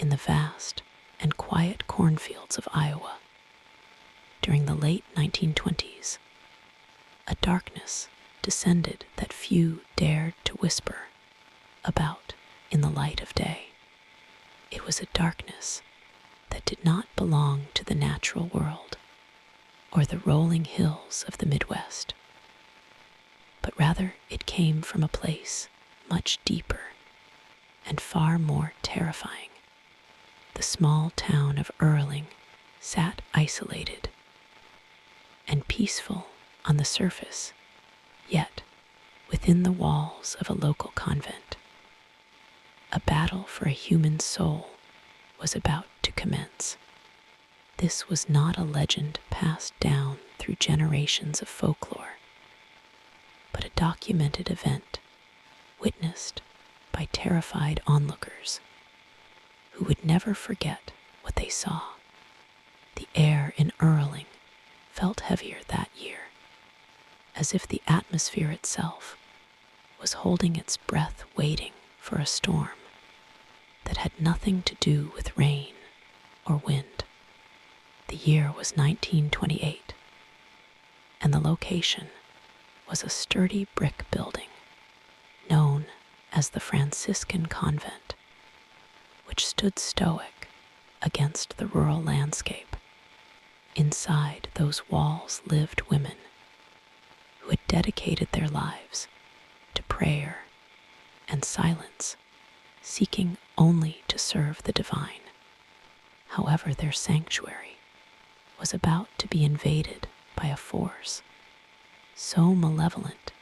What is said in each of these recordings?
in the vast and quiet cornfields of Iowa. During the late 1920s, a darkness descended that few dared to whisper about in the light of day. It was a darkness that did not belong to the natural world or the rolling hills of the Midwest, but rather it came from a place much deeper and far more terrifying. The small town of Earling sat isolated and peaceful on the surface, yet within the walls of a local convent, a battle for a human soul was about to commence. This was not a legend passed down through generations of folklore, but a documented event witnessed by terrified onlookers who would never forget what they saw. The air in Earling felt heavier that year, as if the atmosphere itself was holding its breath, waiting for a storm that had nothing to do with rain or wind. The year was 1928, and the location was a sturdy brick building known as the Franciscan Convent, which stood stoic against the rural landscape. Inside those walls lived women who had dedicated their lives to prayer and silence, seeking only to serve the divine. However, their sanctuary was about to be invaded by a force so malevolent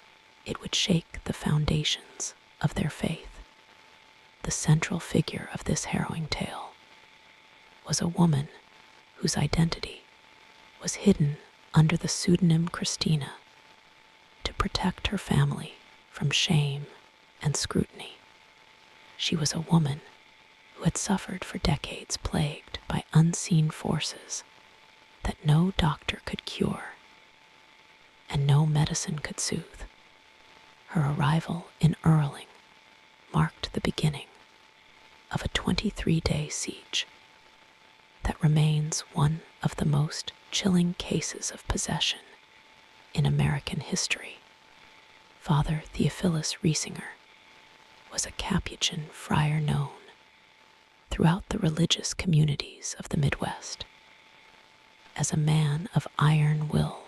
it would shake the foundations of their faith. The central figure of this harrowing tale was a woman whose identity was hidden under the pseudonym Christina to protect her family from shame and scrutiny. She was a woman who had suffered for decades, plagued by unseen forces that no doctor could cure and no medicine could soothe. Her arrival in Earling marked the beginning of a 23-day siege that remains one of the most chilling cases of possession in American history. Father Theophilus Riesinger was a Capuchin friar known throughout the religious communities of the Midwest as a man of iron will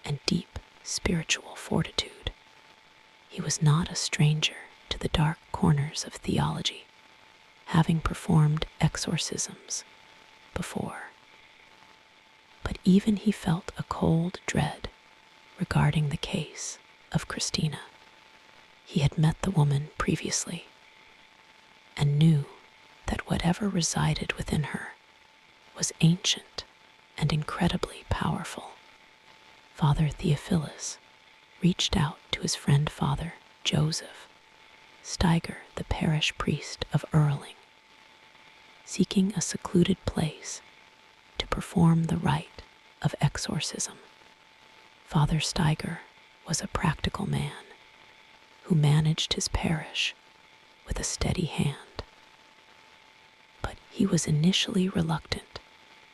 and deep spiritual fortitude. He was not a stranger to the dark corners of theology, having performed exorcisms before. But even he felt a cold dread regarding the case of Christina. He had met the woman previously and knew that whatever resided within her was ancient and incredibly powerful. Father Theophilus reached out to his friend Father Joseph Steiger, the parish priest of Earling, seeking a secluded place to perform the rite of exorcism. Father Steiger was a practical man who managed his parish with a steady hand. But he was initially reluctant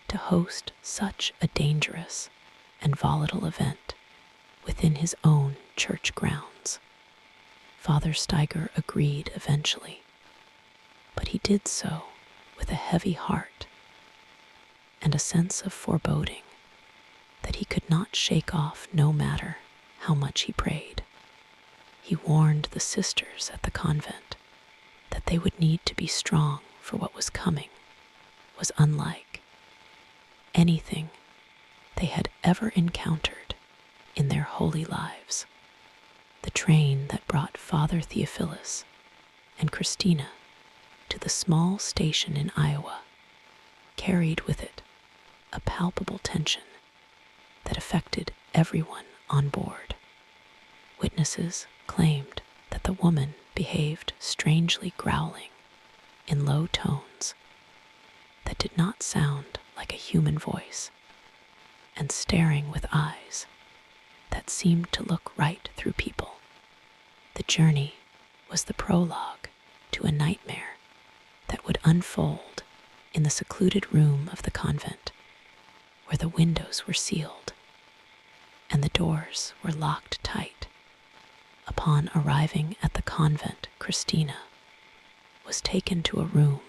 to host such a dangerous and volatile event within his own church grounds. Father Steiger agreed eventually, but he did so with a heavy heart and a sense of foreboding that he could not shake off no matter how much he prayed. He warned the sisters at the convent that they would need to be strong, for what was coming was unlike anything they had ever encountered in their holy lives. The train that brought Father Theophilus and Christina to the small station in Iowa carried with it a palpable tension that affected everyone on board. Witnesses claimed that the woman behaved strangely, growling in low tones that did not sound like a human voice, and staring with eyes that seemed to look right through people. The journey was the prologue to a nightmare that would unfold in the secluded room of the convent, where the windows were sealed and the doors were locked tight. Upon arriving at the convent, Christina was taken to a room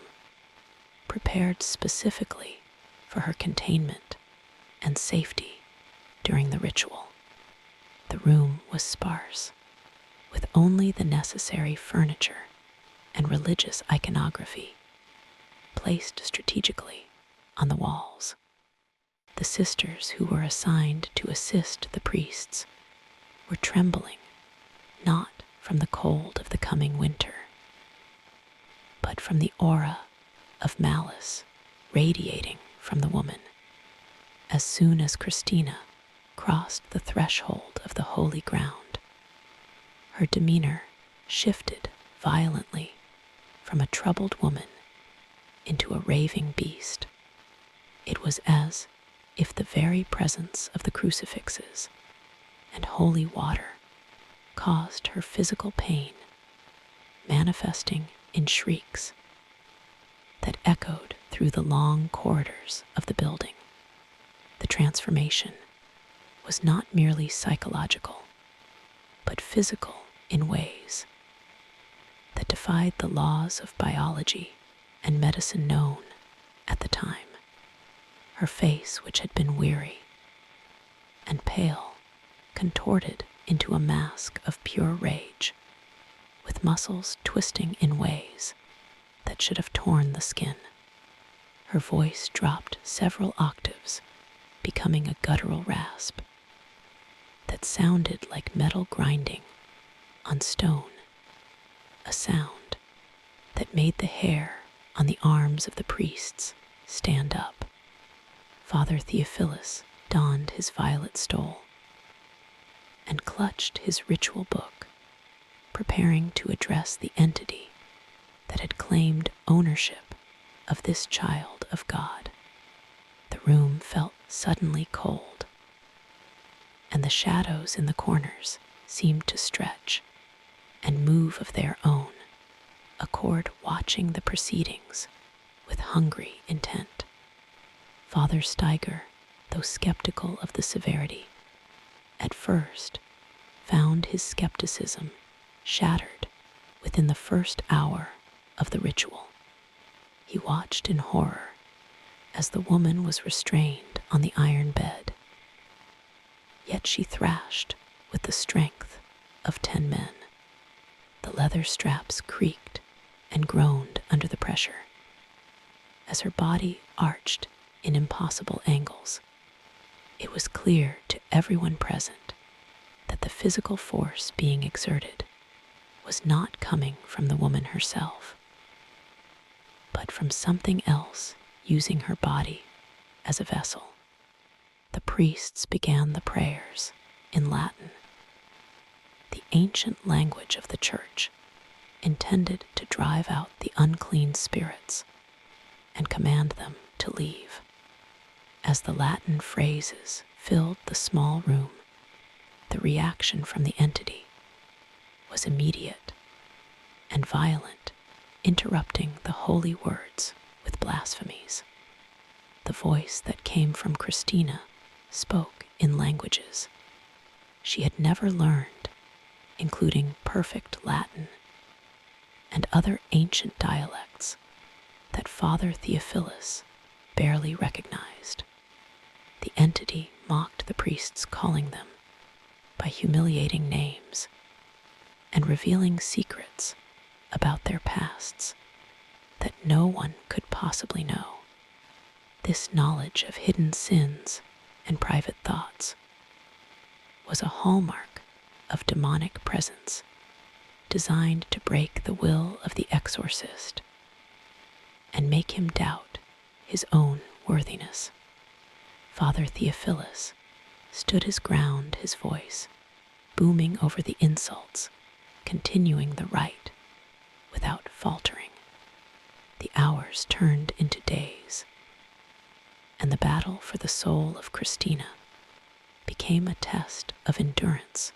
prepared specifically for her containment and safety during the ritual. The room was sparse, with only the necessary furniture and religious iconography placed strategically on the walls. The sisters who were assigned to assist the priests were trembling, not from the cold of the coming winter, but from the aura of malice radiating from the woman. As soon as Christina crossed the threshold of the holy ground, her demeanor shifted violently from a troubled woman into a raving beast. It was as if the very presence of the crucifixes and holy water caused her physical pain, manifesting in shrieks that echoed through the long corridors of the building. The transformation was not merely psychological, but physical in ways that defied the laws of biology and medicine known at the time. Her face, which had been weary and pale, contorted into a mask of pure rage, with muscles twisting in ways that should have torn the skin. Her voice dropped several octaves, becoming a guttural rasp that sounded like metal grinding on stone, a sound that made the hair on the arms of the priests stand up. Father Theophilus donned his violet stole and clutched his ritual book, preparing to address the entity that had claimed ownership of this child of God. The room felt suddenly cold, and the shadows in the corners seemed to stretch and move of their own accord, watching the proceedings with hungry intent. Father Steiger, though skeptical of the severity, at first found his skepticism shattered within the first hour of the ritual. He watched in horror as the woman was restrained on the iron bed, yet she thrashed with the strength of 10 men. The leather straps creaked and groaned under the pressure as her body arched in impossible angles. It was clear to everyone present that the physical force being exerted was not coming from the woman herself, but from something else using her body as a vessel. The priests began the prayers in Latin, the ancient language of the church, intended to drive out the unclean spirits and command them to leave. As the Latin phrases filled the small room, the reaction from the entity was immediate and violent, interrupting the holy words with blasphemies. The voice that came from Christina spoke in languages she had never learned, including perfect Latin and other ancient dialects that Father Theophilus barely recognized. The entity mocked the priests, calling them by humiliating names and revealing secrets about their pasts that no one could possibly know. This knowledge of hidden sins and private thoughts was a hallmark of demonic presence, designed to break the will of the exorcist and make him doubt his own worthiness. Father Theophilus stood his ground, his voice booming over the insults, continuing the rite without faltering. The hours turned into days, and the battle for the soul of Christina became a test of endurance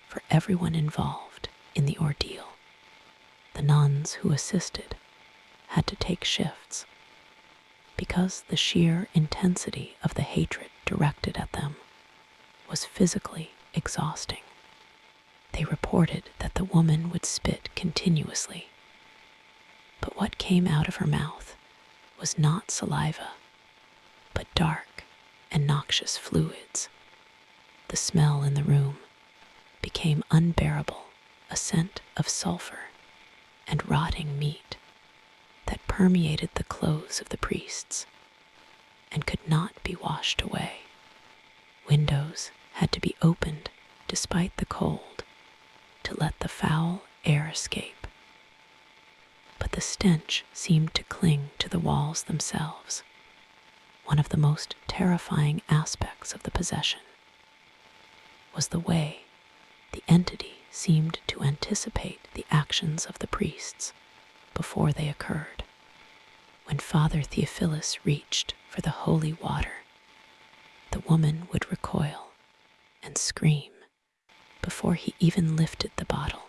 for everyone involved in the ordeal. The nuns who assisted had to take shifts, because the sheer intensity of the hatred directed at them was physically exhausting. They reported that the woman would spit continuously, but what came out of her mouth was not saliva, but dark and noxious fluids. The smell in the room became unbearable, a scent of sulfur and rotting meat that permeated the clothes of the priests and could not be washed away. Windows had to be opened despite the cold to let the foul air escape. But the stench seemed to cling to the walls themselves, one of the most terrifying aspects of the possession was the way the entity seemed to anticipate the actions of the priests before they occurred. When Father Theophilus reached for the holy water, the woman would recoil and scream before he even lifted the bottle.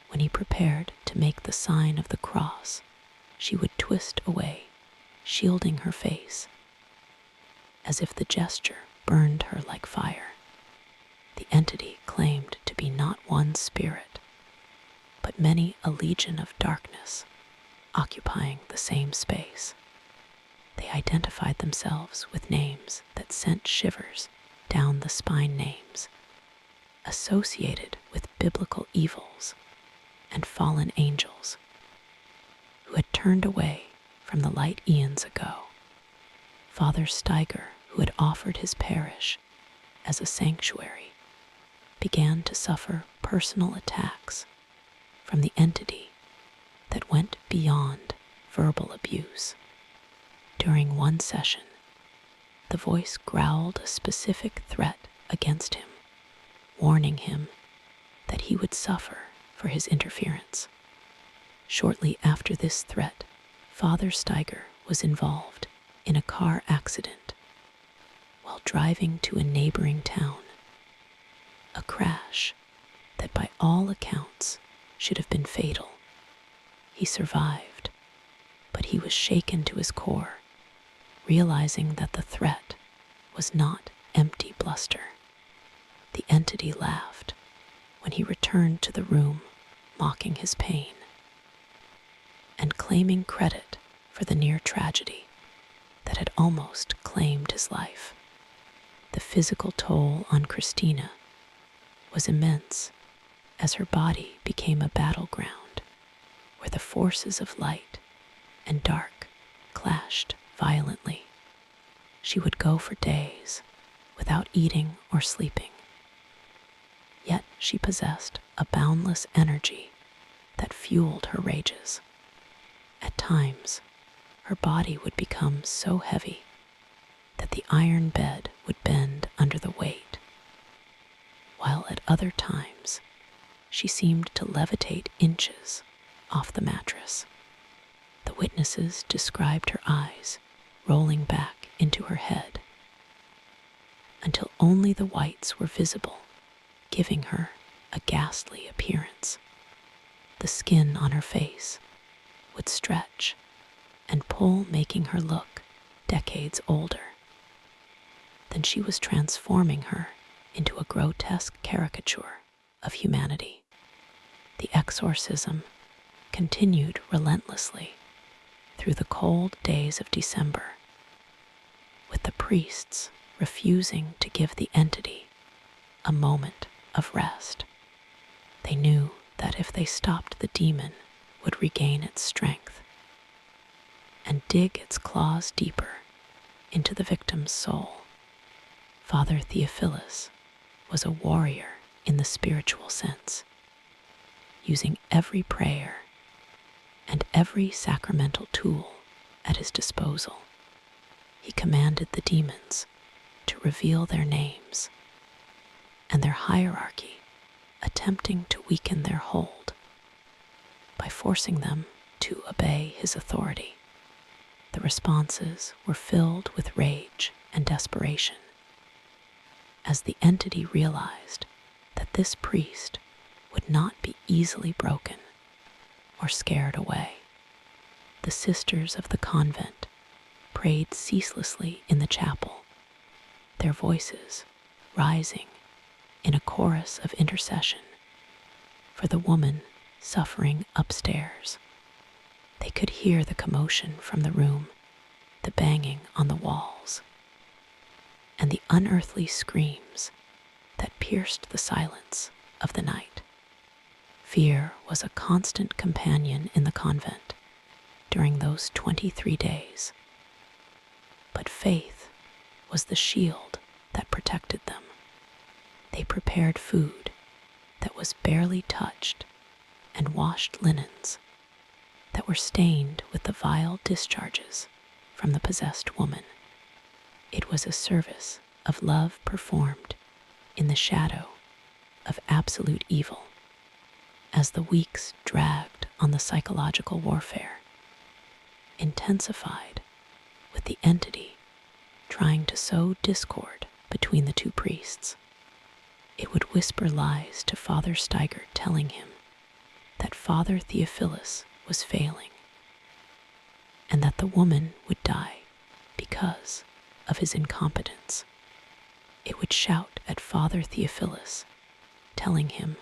When he prepared to make the sign of the cross, she would twist away, shielding her face, as if the gesture burned her like fire. The entity claimed to be not one spirit, but many a legion of darkness occupying the same space. They identified themselves with names that sent shivers down the spine, names associated with biblical evils and fallen angels who had turned away from the light eons ago. Father Steiger, who had offered his parish as a sanctuary, began to suffer personal attacks from the entity that went beyond verbal abuse. During one session, the voice growled a specific threat against him, warning him that he would suffer for his interference. Shortly after this threat, Father Steiger was involved in a car accident while driving to a neighboring town, a crash that by all accounts should have been fatal. He survived, but he was shaken to his core, realizing that the threat was not empty bluster. The entity laughed when he returned to the room, mocking his pain and claiming credit for the near tragedy that had almost claimed his life. The physical toll on Christina was immense as her body became a battleground where the forces of light and dark clashed violently. She would go for days without eating or sleeping. Yet she possessed a boundless energy that fueled her rages. At times, her body would become so heavy that the iron bed would bend under the weight, while at other times she seemed to levitate inches off the mattress. The witnesses described her eyes rolling back into her head until only the whites were visible, giving her a ghastly appearance. The skin on her face would stretch and pull, making her look decades older. Then she was transforming her into a grotesque caricature of humanity. The exorcism continued relentlessly through the cold days of December, with the priests refusing to give the entity a moment of rest. They knew that if they stopped, the demon would regain its strength and dig its claws deeper into the victim's soul. Father Theophilus was a warrior in the spiritual sense, using every prayer and every sacramental tool at his disposal. He commanded the demons to reveal their names and their hierarchy, attempting to weaken their hold by forcing them to obey his authority. The responses were filled with rage and desperation, as the entity realized that this priest would not be easily broken or scared away. The sisters of the convent prayed ceaselessly in the chapel, their voices rising in a chorus of intercession for the woman suffering upstairs. They could hear the commotion from the room, the banging on the walls, and the unearthly screams that pierced the silence of the night. Fear was a constant companion in the convent during those 23 days, but faith was the shield that protected them. They prepared food that was barely touched and washed linens that were stained with the vile discharges from the possessed woman. It was a service of love performed in the shadow of absolute evil. As the weeks dragged on, the psychological warfare intensified, with the entity trying to sow discord between the two priests. It would whisper lies to Father Steiger, telling him that Father Theophilus was failing, and that the woman would die because of his incompetence. It would shout at Father Theophilus, telling him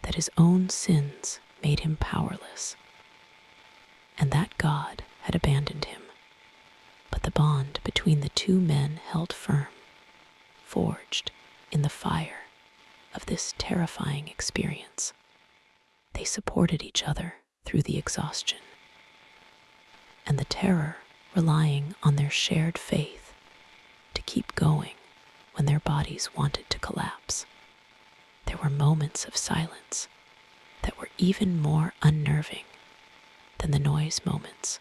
that his own sins made him powerless, and that God had abandoned him. But the bond between the two men held firm, forged in the fire of this terrifying experience. They supported each other through the exhaustion and the terror, relying on their shared faith to keep going when their bodies wanted to collapse. There were moments of silence that were even more unnerving than the noise moments,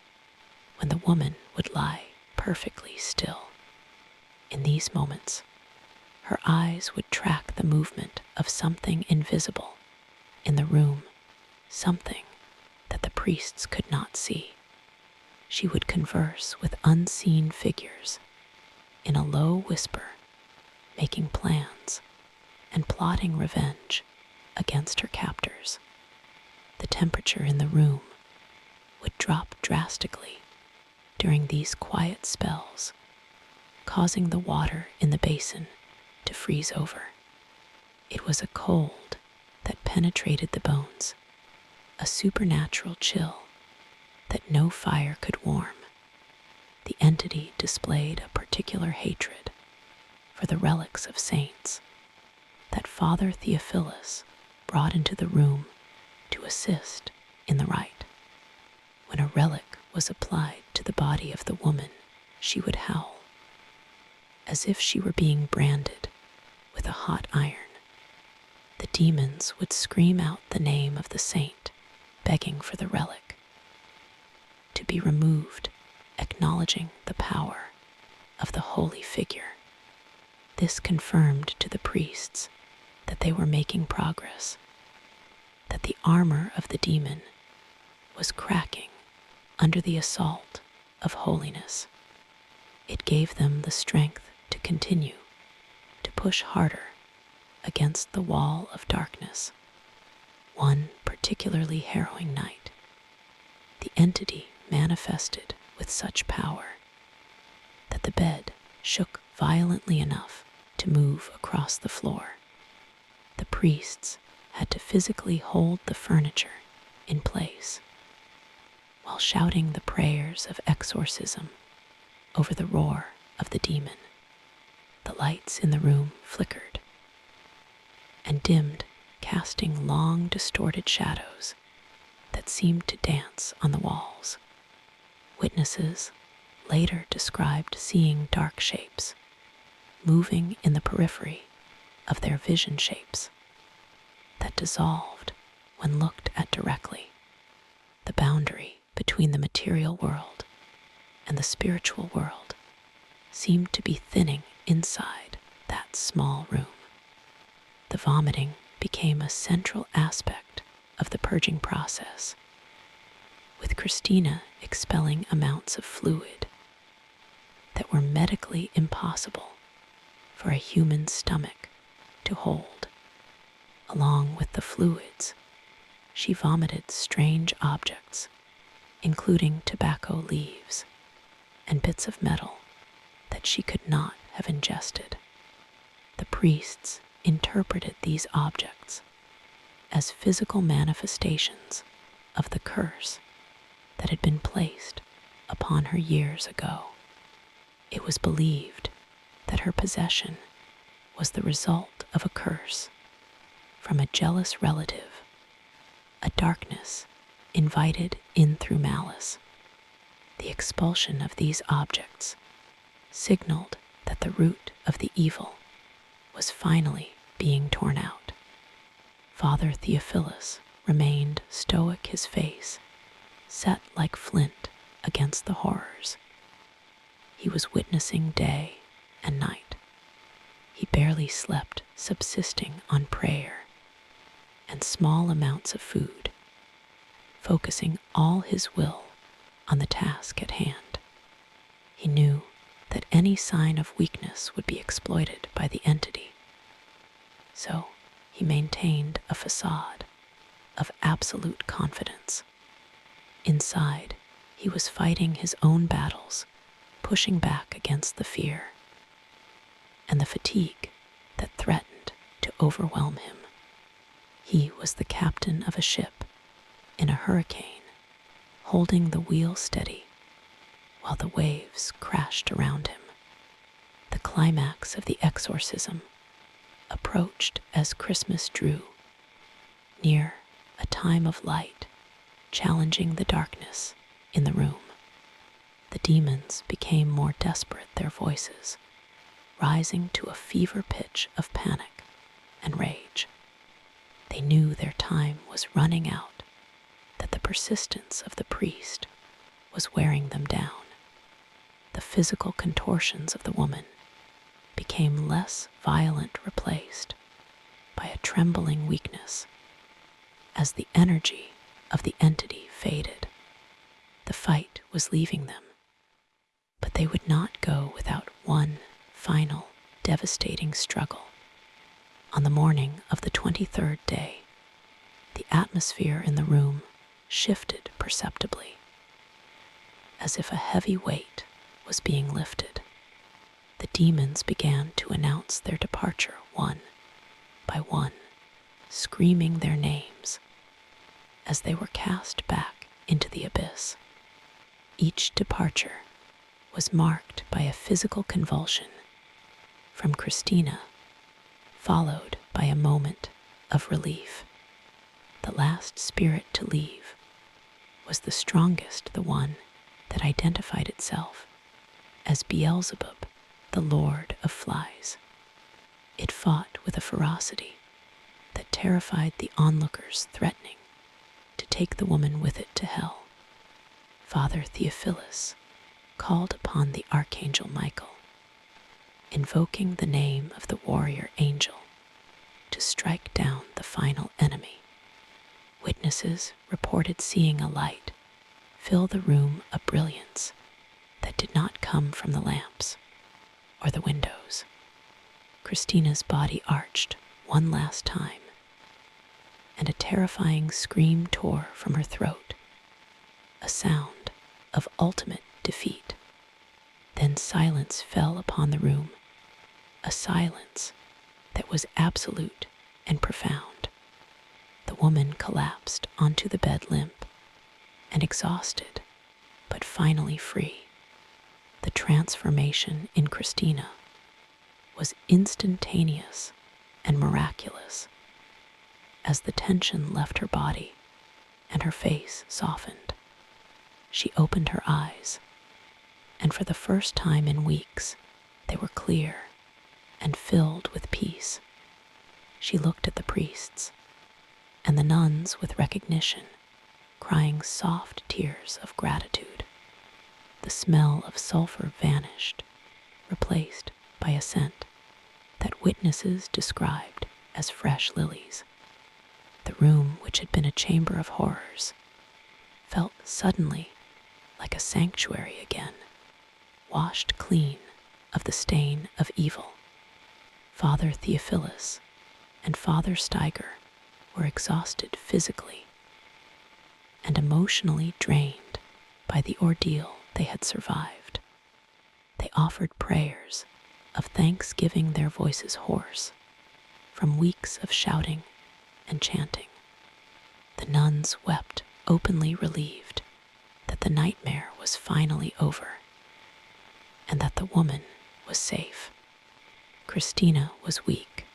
when the woman would lie perfectly still. In these moments, her eyes would track the movement of something invisible in the room, something that the priests could not see. She would converse with unseen figures in a low whisper, making plans and plotting revenge against her captors. The temperature in the room would drop drastically during these quiet spells, causing the water in the basin to freeze over. It was a cold that penetrated the bones, a supernatural chill that no fire could warm. The entity displayed a particular hatred for the relics of saints that Father Theophilus brought into the room to assist in the rite. When a relic was applied to the body of the woman, she would howl, as if she were being branded with a hot iron. The demons would scream out the name of the saint, begging for the relic to be removed, acknowledging the power of the holy figure. This confirmed to the priests that they were making progress, that the armor of the demon was cracking under the assault of holiness. It gave them the strength to continue, to push harder against the wall of darkness. One particularly harrowing night, the entity manifested with such power that the bed shook violently enough to move across the floor. The priests had to physically hold the furniture in place while shouting the prayers of exorcism over the roar of the demon. The lights in the room flickered and dimmed, casting long, distorted shadows that seemed to dance on the walls. Witnesses later described seeing dark shapes moving in the periphery of their vision, shapes that dissolved when looked at directly. The boundary between the material world and the spiritual world seemed to be thinning inside that small room. The vomiting became a central aspect of the purging process, with Christina expelling amounts of fluid that were medically impossible for a human stomach to hold. Along with the fluids, she vomited strange objects, including tobacco leaves and and bits of metal that she could not have ingested. The priests interpreted these objects as physical manifestations of the curse that had been placed upon her years ago. It was believed that her possession was the result of a curse from a jealous relative, a darkness invited in through malice. The expulsion of these objects signaled that the root of the evil was finally being torn out. Father Theophilus remained stoic, his face set like flint against the horrors. He was witnessing day and night. He barely slept, subsisting on prayer and small amounts of food, focusing all his will on the task at hand. He knew that any sign of weakness would be exploited by the entity, so he maintained a facade of absolute confidence. Inside, he was fighting his own battles, pushing back against the fear and the fatigue that threatened to overwhelm him. He was the captain of a ship in a hurricane, holding the wheel steady while the waves crashed around him. The climax of the exorcism approached as Christmas drew near, a time of light challenging the darkness in the room. The demons became more desperate, their voices rising to a fever pitch of panic and rage. They knew their time was running out, that the persistence of the priest was wearing them down. The physical contortions of the woman became less violent, replaced by a trembling weakness as the energy of the entity faded. The fight was leaving them, but they would not go without one final, devastating struggle. On the morning of the 23rd day, the atmosphere in the room shifted perceptibly, as if a heavy weight was being lifted. The demons began to announce their departure one by one, screaming their names as they were cast back into the abyss. Each departure was marked by a physical convulsion from Christina, followed by a moment of relief. The last spirit to leave was the strongest, the one that identified itself as Beelzebub, the Lord of Flies. It fought with a ferocity that terrified the onlookers, threatening to take the woman with it to hell. Father Theophilus called upon the Archangel Michael, invoking the name of the warrior angel to strike down the final enemy. Witnesses reported seeing a light fill the room, a brilliance that did not come from the lamps or the windows. Christina's body arched one last time, and a terrifying scream tore from her throat, a sound of ultimate defeat. Then silence fell upon the room, a silence that was absolute and profound. The woman collapsed onto the bed, limp and exhausted, but finally free. The transformation in Christina was instantaneous and miraculous. As the tension left her body and her face softened, she opened her eyes, and for the first time in weeks, they were clear and filled with peace. She looked at the priests and the nuns with recognition, crying soft tears of gratitude. The smell of sulfur vanished, replaced by a scent that witnesses described as fresh lilies. The room, which had been a chamber of horrors, felt suddenly like a sanctuary again, washed clean of the stain of evil. Father Theophilus and Father Steiger were exhausted physically and emotionally drained by the ordeal they had survived. offered prayers of thanksgiving, their voices hoarse from weeks of shouting and chanting. The nuns wept, openly relieved that the nightmare was finally over and that the woman was safe. Christina was weak,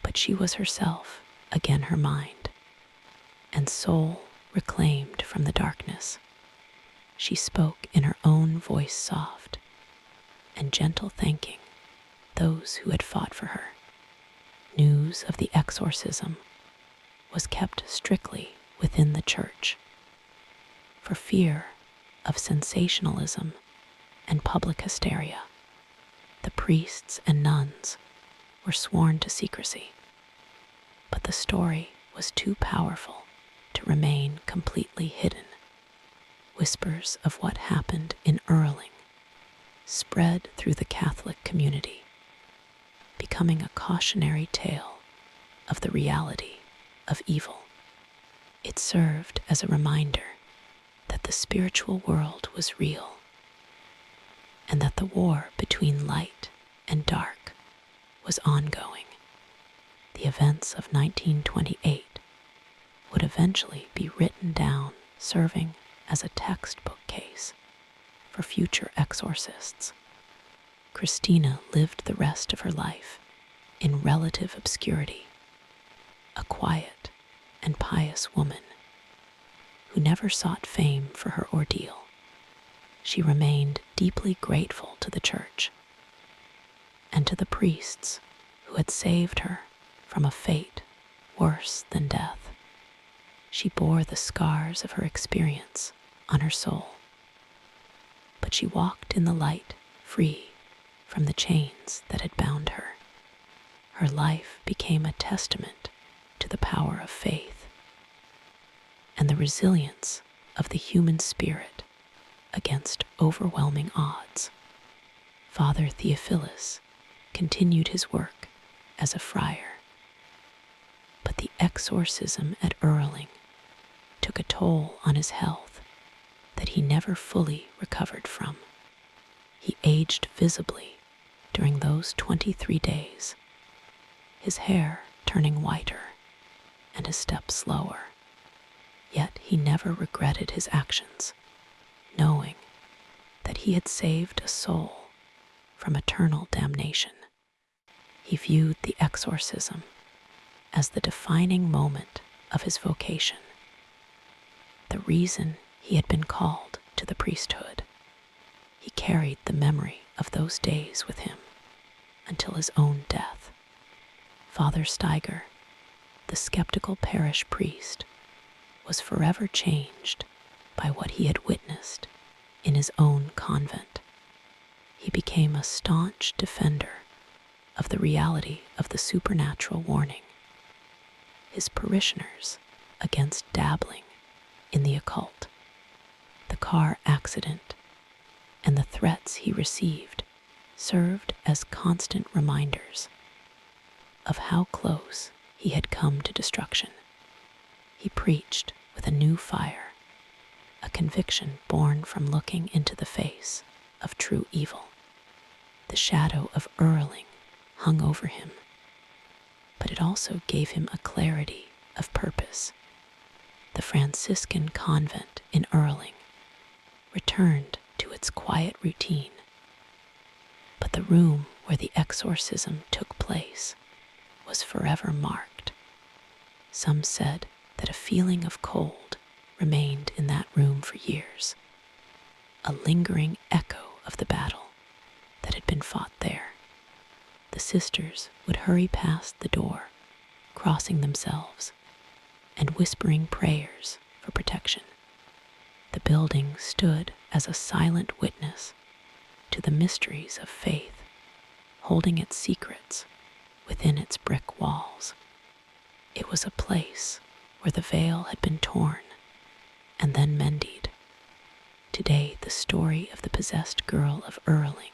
but she was herself, again her mind, and soul reclaimed from the darkness. She spoke in her own voice, soft and gentle, thanking those who had fought for her. News of the exorcism was kept strictly within the church, for fear of sensationalism and public hysteria. The priests and nuns were sworn to secrecy, but the story was too powerful to remain completely hidden. Whispers of what happened in Earling spread through the Catholic community, becoming a cautionary tale of the reality of evil. It served as a reminder that the spiritual world was real and that the war between light and dark was ongoing. The events of 1928 would eventually be written down, serving as a textbook case for future exorcists. Christina lived the rest of her life in relative obscurity, a quiet and pious woman who never sought fame for her ordeal. She remained deeply grateful to the church and to the priests who had saved her from a fate worse than death. She bore the scars of her experience on her soul, but she walked in the light, free from the chains that had bound her. Her life became a testament to the power of faith and the resilience of the human spirit against overwhelming odds. Father Theophilus continued his work as a friar, but the exorcism at Earling took a toll on his health that he never fully recovered from. He aged visibly during those 23 days, his hair turning whiter and his step slower. Yet he never regretted his actions, knowing that he had saved a soul from eternal damnation. He viewed the exorcism as the defining moment of his vocation, the reason he had been called to the priesthood. He carried the memory of those days with him until his own death. Father Steiger, the skeptical parish priest, was forever changed by what he had witnessed in his own convent. He became a staunch defender of the reality of the supernatural warning his parishioners against dabbling in the occult. The car accident and the threats he received served as constant reminders of how close he had come to destruction. He preached with a new fire, a conviction born from looking into the face of true evil. The shadow of Earling hung over him, but it also gave him a clarity of purpose. The Franciscan convent in Earling returned to its quiet routine, but the room where the exorcism took place was forever marked. Some said that a feeling of cold remained in that room for years, a lingering echo of the battle that had been fought there. The sisters would hurry past the door, crossing themselves and whispering prayers for protection. The building stood as a silent witness to the mysteries of faith, holding its secrets within its brick walls. It was a place where the veil had been torn and then mended. Today, the story of the possessed girl of Earling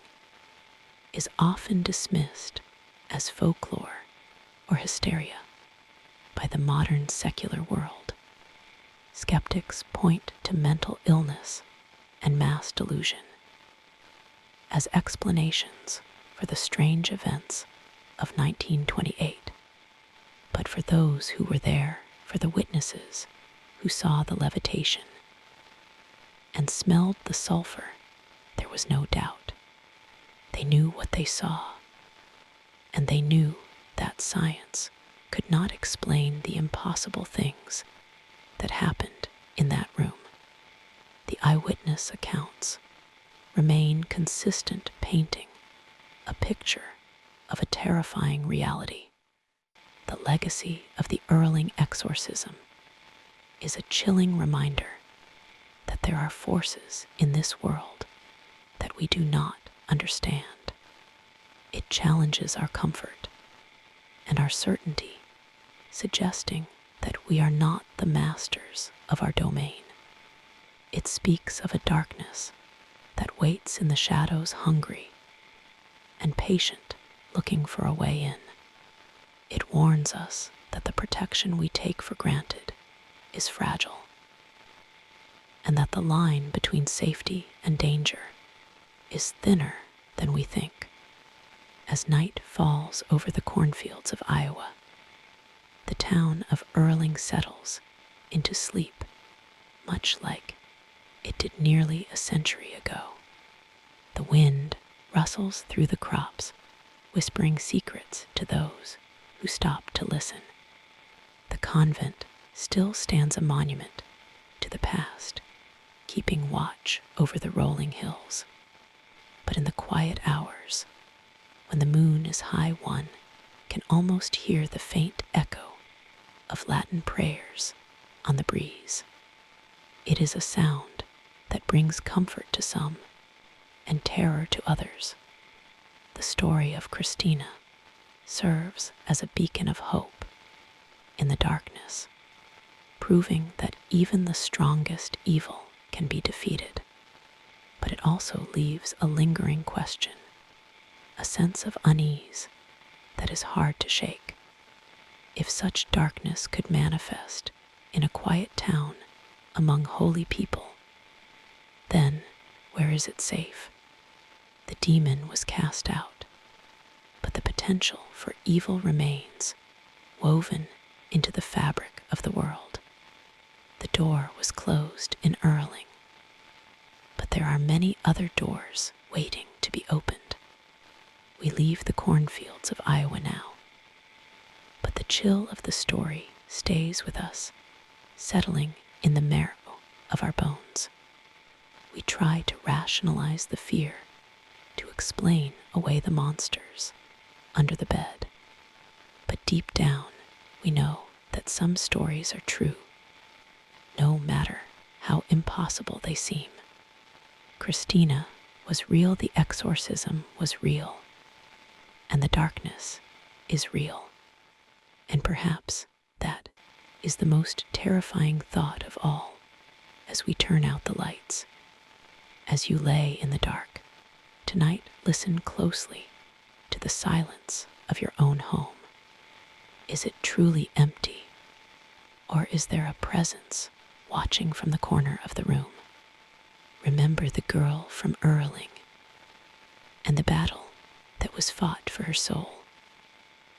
is often dismissed as folklore or hysteria by the modern secular world. Skeptics point to mental illness and mass delusion. as explanations for the strange events of 1928, but for those who were there, for the witnesses who saw the levitation and smelled the sulfur, there was no doubt. They knew what they saw, and they knew that science could not explain the impossible things that happened in that room. The eyewitness accounts remain consistent, painting a picture of a terrifying reality. The legacy of the Earling exorcism is a chilling reminder that there are forces in this world that we do not understand. It challenges our comfort and our certainty, suggesting that we are not the masters of our domain. It speaks of a darkness that waits in the shadows, hungry and patient, looking for a way in. It warns us that the protection we take for granted is fragile, and that the line between safety and danger is thinner than we think. As night falls over the cornfields of Iowa, the town of Earling settles into sleep, much like it did nearly a century ago. The wind rustles through the crops, whispering secrets to those who stop to listen. The convent still stands a monument to the past, keeping watch over the rolling hills. But in the quiet hours, when the moon is high, one can almost hear the faint echo of Latin prayers on the breeze. It is a sound that brings comfort to some and terror to others. The story of Christina serves as a beacon of hope in the darkness, proving that even the strongest evil can be defeated. But it also leaves a lingering question, a sense of unease that is hard to shake. If such darkness could manifest in a quiet town among holy people, then where is it safe? The demon was cast out, but the potential for evil remains, woven into the fabric of the world. The door was closed in Earling, but there are many other doors waiting to be opened. We leave the cornfields of Iowa now, but the chill of the story stays with us, settling in the marrow of our bones. We try to rationalize the fear, to explain away the monsters under the bed. But deep down, we know that some stories are true, no matter how impossible they seem. Christina was real, the exorcism was real, and the darkness is real. And perhaps that is the most terrifying thought of all as we turn out the lights. As you lay in the dark, tonight listen closely to the silence of your own home. Is it truly empty, or is there a presence watching from the corner of the room? Remember the girl from Earling and the battle that was fought for her soul,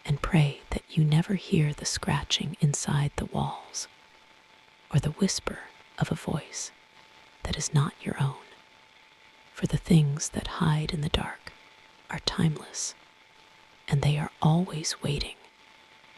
and pray that you never hear the scratching inside the walls or the whisper of a voice that is not your own. For the things that hide in the dark are timeless, and they are always waiting